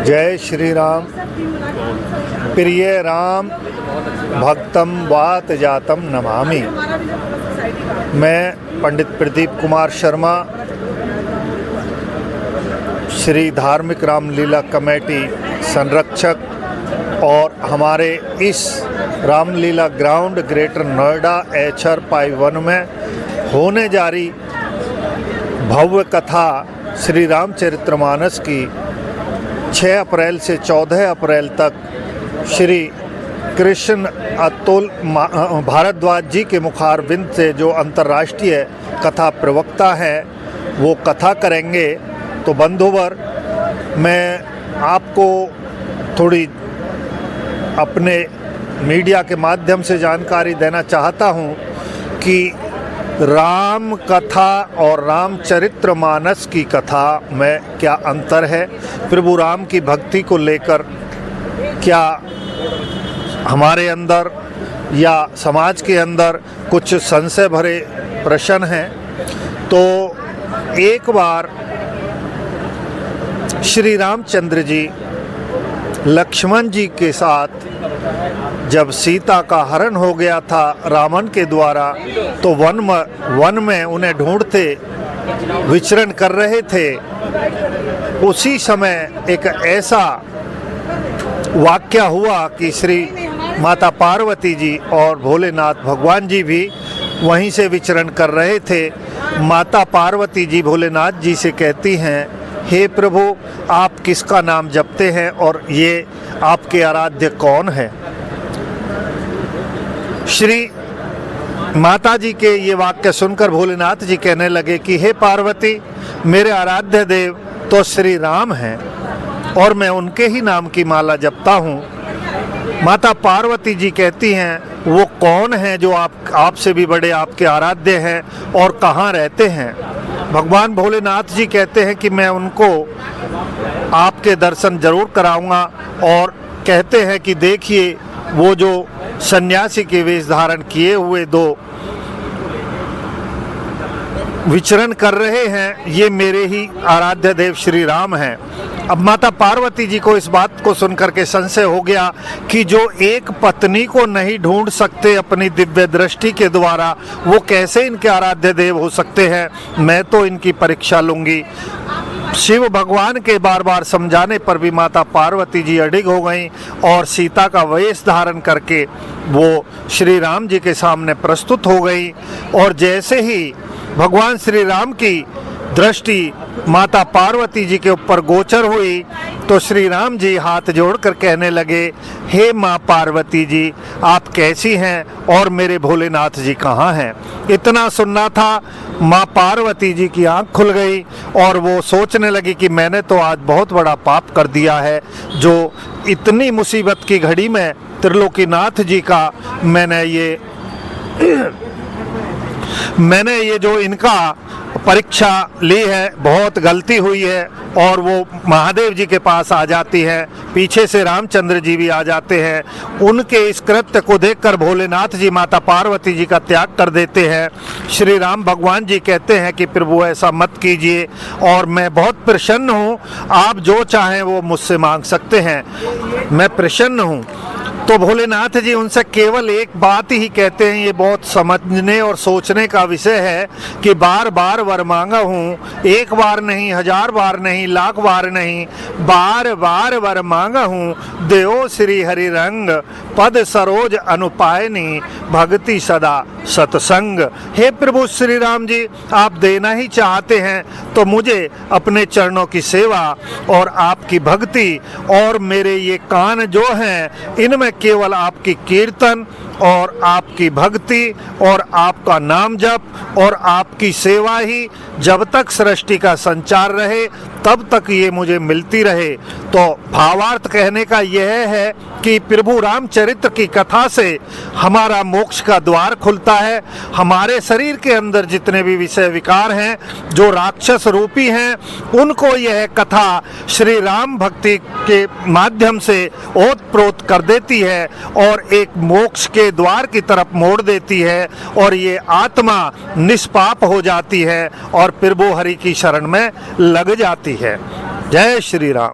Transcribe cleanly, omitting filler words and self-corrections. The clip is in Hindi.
जय श्री राम। प्रिय राम भक्तम वात जातम नमामि। मैं पंडित प्रदीप कुमार शर्मा, श्री धार्मिक रामलीला कमेटी संरक्षक और हमारे इस Ramlila ground greater Noida HR पाई 1 में होने जा रही भव्य कथा श्री रामचरितमानस की 6 अप्रैल से 14 अप्रैल तक श्री कृष्ण अतुल भारद्वाज जी के मुखारबिंद से जो अंतर्राष्ट्रीय कथा प्रवक्ता है वो कथा करेंगे। तो बंधुवर, मैं आपको थोड़ी अपने मीडिया के माध्यम से जानकारी देना चाहता हूँ कि राम कथा और रामचरितमानस की कथा में क्या अंतर है, प्रभु राम की भक्ति को लेकर क्या हमारे अंदर या समाज के अंदर कुछ संशय भरे प्रश्न हैं। तो एक बार श्री रामचंद्र जी लक्ष्मण जी के साथ जब सीता का हरण हो गया था रावण के द्वारा, तो वन में उन्हें ढूंढते विचरण कर रहे थे। उसी समय एक ऐसा वाक़या हुआ कि श्री माता पार्वती जी और भोलेनाथ भगवान जी भी वहीं से विचरण कर रहे थे। माता पार्वती जी भोलेनाथ जी से कहती हैं, हे प्रभु, आप किसका नाम जपते हैं और ये आपके आराध्य कौन है। श्री माता जी के ये वाक्य सुनकर भोलेनाथ जी कहने लगे कि हे पार्वती, मेरे आराध्य देव तो श्री राम हैं और मैं उनके ही नाम की माला जपता हूँ। माता पार्वती जी कहती हैं, वो कौन है जो आपसे भी बड़े आपके आराध्य हैं और कहाँ रहते हैं। भगवान भोलेनाथ जी कहते हैं कि मैं उनको आपके दर्शन जरूर कराऊंगा, और कहते हैं कि देखिए वो जो सन्यासी के वेश धारण किए हुए 2 विचरण कर रहे हैं, ये मेरे ही आराध्य देव श्री राम हैं। अब माता पार्वती जी को इस बात को सुनकर के संशय हो गया कि जो एक पत्नी को नहीं ढूंढ सकते अपनी दिव्य दृष्टि के द्वारा, वो कैसे इनके आराध्य देव हो सकते हैं। मैं तो इनकी परीक्षा लूंगी। शिव भगवान के बार बार समझाने पर भी माता पार्वती जी अडिग हो गईं और सीता का वेश धारण करके वो श्री राम जी के सामने प्रस्तुत हो गई। और जैसे ही भगवान श्री राम की दृष्टि माता पार्वती जी के ऊपर गोचर हुई, तो श्री राम जी हाथ जोड़कर कहने लगे, हे माँ पार्वती जी, आप कैसी हैं और मेरे भोलेनाथ जी कहाँ हैं। इतना सुनना था, माँ पार्वती जी की आंख खुल गई और वो सोचने लगी कि मैंने तो आज बहुत बड़ा पाप कर दिया है, जो इतनी मुसीबत की घड़ी में त्रिलोकीनाथ जी का मैंने ये जो इनका परीक्षा ली है, बहुत गलती हुई है। और वो महादेव जी के पास आ जाती है, पीछे से रामचंद्र जी भी आ जाते हैं। उनके इस कृत्य को देखकर भोलेनाथ जी माता पार्वती जी का त्याग कर देते हैं। श्री राम भगवान जी कहते हैं कि प्रभु ऐसा मत कीजिए और मैं बहुत प्रसन्न हूँ, आप जो चाहें वो मुझसे मांग सकते हैं, मैं प्रसन्न हूँ। तो भोलेनाथ जी उनसे केवल एक बात ही कहते हैं, ये बहुत समझने और सोचने का विषय है कि बार बार वर मांगा हूँ, एक बार नहीं, 1000 बार नहीं, लाख बार नहीं, बार बार वर मांगा हूँ, देओ श्री हरि रंग, पद सरोज अनुपायनी, भक्ति सदा सत्संग। हे प्रभु श्री राम जी, आप देना ही चाहते हैं तो मुझे अपने चरणों की सेवा और आपकी भक्ति और मेरे ये कान जो हैं, इनमें केवल आपकी कीर्तन और आपकी भक्ति और आपका नाम जप और आपकी सेवा ही जब तक सृष्टि का संचार रहे तब तक ये मुझे मिलती रहे। तो भावार्थ कहने का यह है कि प्रभु रामचरित्र की कथा से हमारा मोक्ष का द्वार खुलता है। हमारे शरीर के अंदर जितने भी विषय विकार हैं, जो राक्षस रूपी हैं, उनको यह कथा श्री राम भक्ति के माध्यम से ओतप्रोत कर देती है और एक मोक्ष के द्वार की तरफ मोड़ देती है और ये आत्मा निष्पाप हो जाती है और प्रभु हरि की शरण में लग जाती है। जय श्री राम।